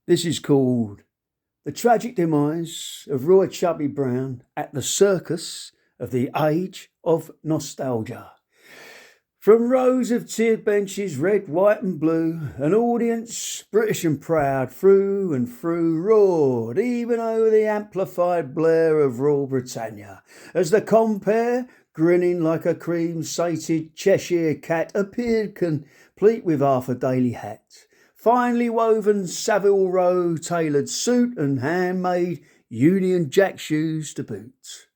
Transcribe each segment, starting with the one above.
This is called The Tragic Demise of Roy Chubby Brown at the Circus of the Age of Nostalgia. From rows of tiered benches, red, white and blue, an audience, British and proud, through and through, roared even over the amplified blare of Royal Britannia, as the compere, grinning like a cream-sated Cheshire cat, appeared complete with half a daily hat, finely woven Savile Row tailored suit and handmade Union Jack shoes to boot.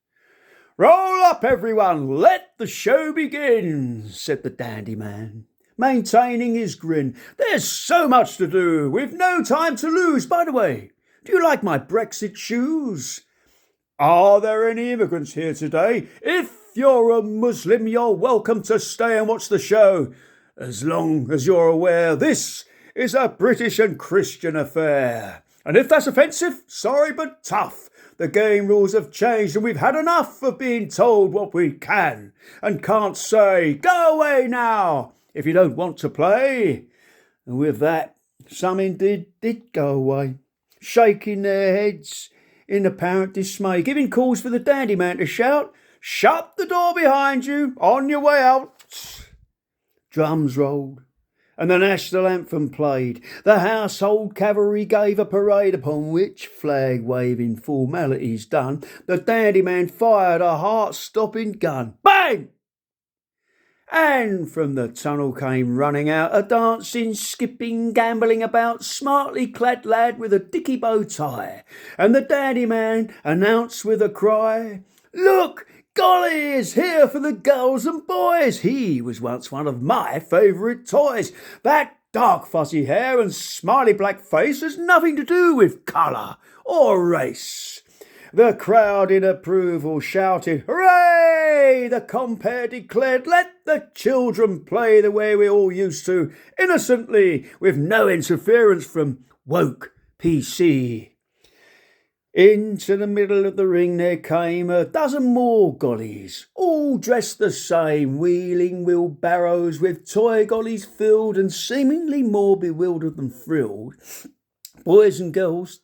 "Roll up, everyone, let the show begin," said the dandy man, maintaining his grin. "There's so much to do, we've no time to lose. By the way, do you like my Brexit shoes? Are there any immigrants here today? If you're a Muslim, you're welcome to stay and watch the show, as long as you're aware this is a British and Christian affair. And if that's offensive, sorry but tough. The game rules have changed and we've had enough of being told what we can and can't say. Go away now if you don't want to play." And with that, some indeed did go away, shaking their heads in apparent dismay, giving calls for the dandy man to shout, "Shut the door behind you, on your way out." Drums rolled and the national anthem played. The household cavalry gave a parade, upon which, flag-waving formalities done, the dandy man fired a heart-stopping gun. Bang! And from the tunnel came running out a dancing, skipping, gambling about, smartly clad lad with a dicky bow tie, and the dandy man announced with a cry, "Look! Golly is here for the girls and boys. He was once one of my favourite toys. That dark fuzzy hair and smiley black face has nothing to do with colour or race." The crowd in approval shouted, "Hooray!" The compere declared, "Let the children play the way we all used to, innocently, with no interference from woke PC." Into the middle of the ring there came a dozen more gollies, all dressed the same, wheeling wheelbarrows with toy gollies filled and seemingly more bewildered than thrilled. Boys and girls,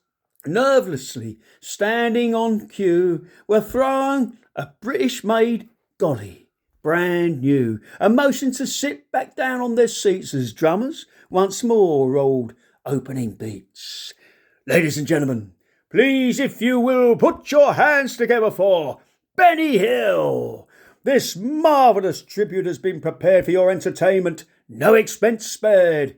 nervously standing on cue, were throwing a British-made golly, brand new, and motioned to sit back down on their seats as drummers once more rolled opening beats. "Ladies and gentlemen, please, if you will, put your hands together for Benny Hill. This marvellous tribute has been prepared for your entertainment, no expense spared."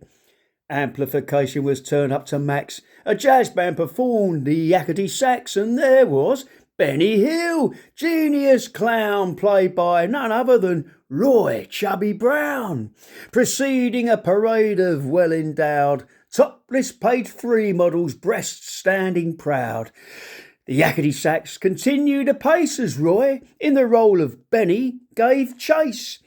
Amplification was turned up to max. A jazz band performed the yakety sax, and there was Benny Hill, genius clown, played by none other than Roy Chubby Brown, preceding a parade of well-endowed topless page 3 models, breasts standing proud. The yakety sax continued apace as Roy, in the role of Benny, gave chase.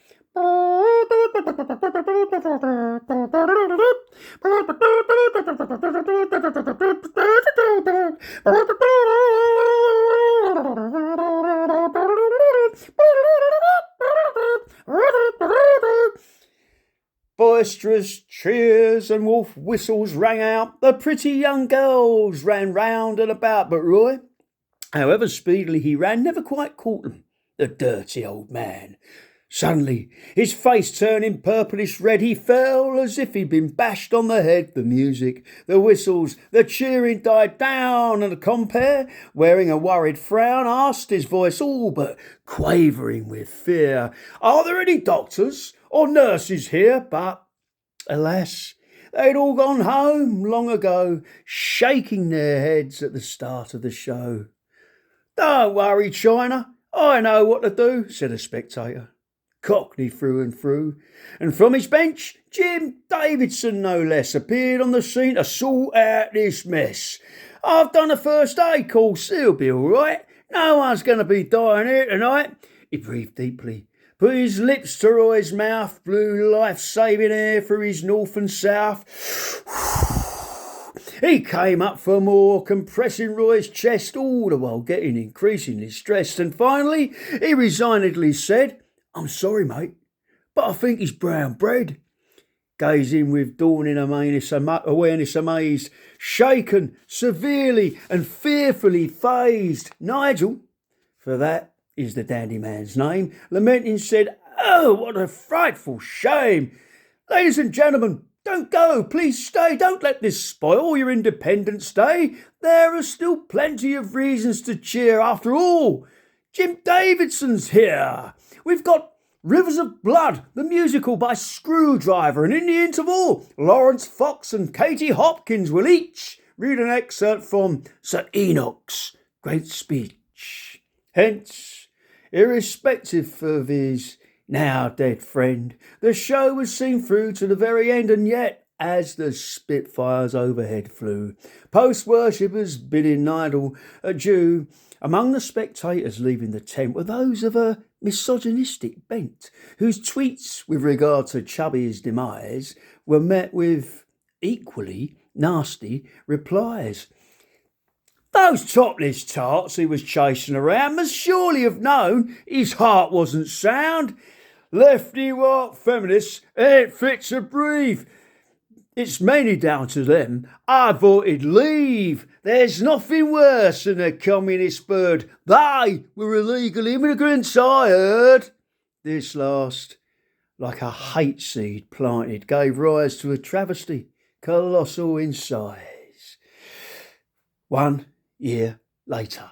Boisterous cheers and wolf whistles rang out. The pretty young girls ran round and about, but Roy, however speedily he ran, never quite caught them. The dirty old man. Suddenly, his face turning purplish red, he fell as if he'd been bashed on the head. The music, the whistles, the cheering died down, and the compere, wearing a worried frown, asked, his voice all but quavering with fear, "Are there any doctors or nurses here?" But, alas, they'd all gone home long ago, shaking their heads at the start of the show. "Don't worry, China, I know what to do," said a spectator, Cockney through and through, and from his bench, Jim Davidson no less appeared on the scene to sort out this mess. "I've done a first aid course, it'll be all right. No one's going to be dying here tonight." He breathed deeply, put his lips to Roy's mouth, blew life-saving air through his north and south. He came up for more, compressing Roy's chest, all the while getting increasingly stressed, and finally he resignedly said, "I'm sorry, mate, but I think he's brown bread." gazing with dawning awareness amazed, shaken, severely and fearfully fazed. Nigel, for that is the dandy man's name, lamenting said, "Oh, what a frightful shame! Ladies and gentlemen, don't go, please stay, don't let this spoil your Independence Day. There are still plenty of reasons to cheer after all. Jim Davidson's here. We've got Rivers of Blood, the musical by Screwdriver, and in the interval, Lawrence Fox and Katie Hopkins will each read an excerpt from Sir Enoch's great speech. Hence, irrespective of his now dead friend, the show was seen through to the very end, and yet, as the Spitfires overhead flew, post-worshippers bidding Nigel adieu, among the spectators leaving the tent were those of a misogynistic bent, whose tweets with regard to Chubby's demise were met with equally nasty replies. Those topless tarts he was chasing around must surely have known his heart wasn't sound. Lefty what feminists ain't fit to breathe. It's mainly down to them. I voted leave. There's nothing worse than a communist bird. They were illegal immigrants, I heard. This last, like a hate seed planted, gave rise to a travesty, colossal in size. 1 year later,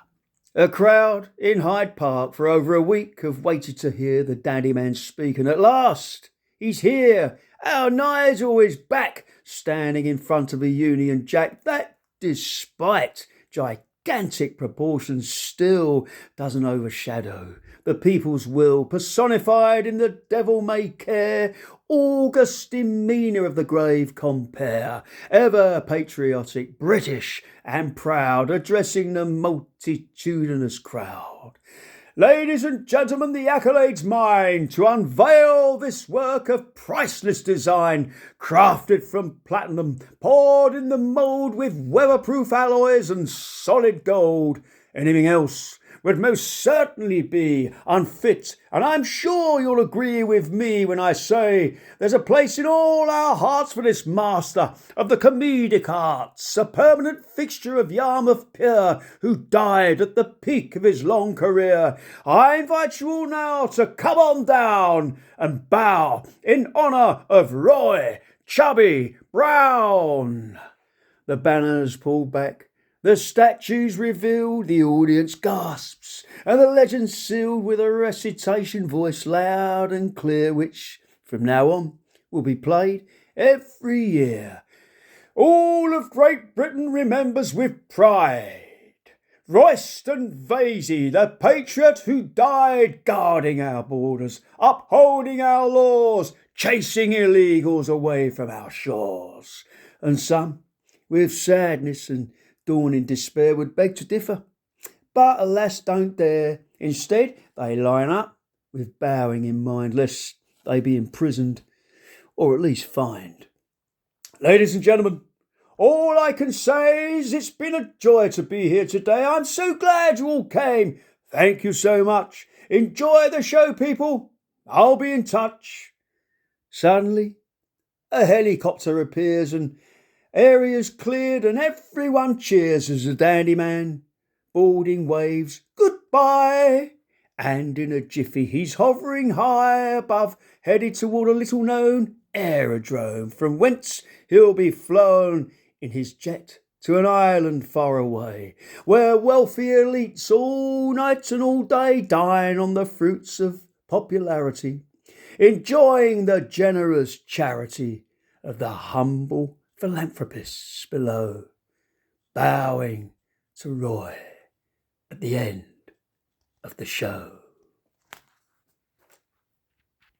a crowd in Hyde Park for over a week have waited to hear the dandy man speak, and at last he's here. Our Nigel is back, standing in front of a Union Jack that, despite gigantic proportions, still doesn't overshadow the people's will personified in the devil-may-care august demeanour of the grave compere, ever patriotic, British and proud, addressing the multitudinous crowd. Ladies and gentlemen, the accolade's mine to unveil this work of priceless design, crafted from platinum, poured in the mould with weatherproof alloys and solid gold. Anything else would most certainly be unfit, and I'm sure you'll agree with me when I say there's a place in all our hearts for this master of the comedic arts, a permanent fixture of Yarmouth Pier, who died at the peak of his long career. I invite you all now to come on down and bow in honour of Roy Chubby Brown. The banners pulled back, the statues revealed, the audience gasps, and the legend sealed with a recitation voice loud and clear, which, from now on, will be played every year. All of Great Britain remembers with pride Royston Vasey, the patriot who died guarding our borders, upholding our laws, chasing illegals away from our shores. And some, with sadness and dawning despair, would beg to differ, but alas don't dare. Instead, they line up with bowing in mind, lest they be imprisoned or at least fined. Ladies and gentlemen, all I can say is it's been a joy to be here today. I'm so glad you all came. Thank you so much. Enjoy the show, people. I'll be in touch. Suddenly, a helicopter appears and areas cleared, and everyone cheers as the dandy man boarding waves goodbye. And in a jiffy he's hovering high above, headed toward a little known aerodrome, from whence he'll be flown in his jet to an island far away, where wealthy elites all night and all day dine on the fruits of popularity, enjoying the generous charity of the humble philanthropists below, bowing to Roy at the end of the show.